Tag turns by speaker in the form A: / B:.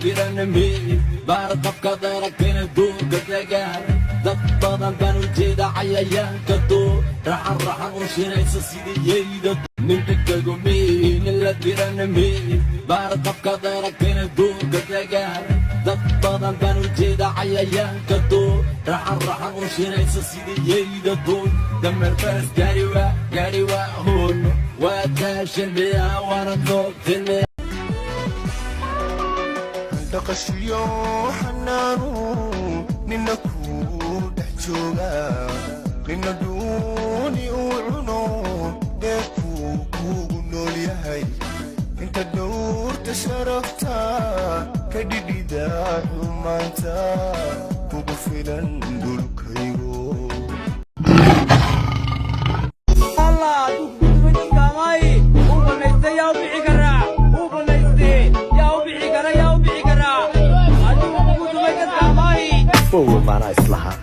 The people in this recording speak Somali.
A: diranami barqabka darakina duuga dagaan dad badan baan u jeeda cayayaanka duur raxan u shiraysa sidiyeyda ninka kagumiin la diranami barqabka darakina duuga dagaan dad badan baan u jeeda cayayaanka duur raxan u shiraysa sidiyeyda duur damer baas gaariwa hoon waa taashan biyaa waana doogtine
B: dhaqashiyo xanaanu nina ku dhex jooga nina duuni uu cuno dheefuu kuugu nool yahay inta dhowrta sharafta ka dhidhida xumaanta kugu filan dhulkaygo
C: هو معنا إصلاحات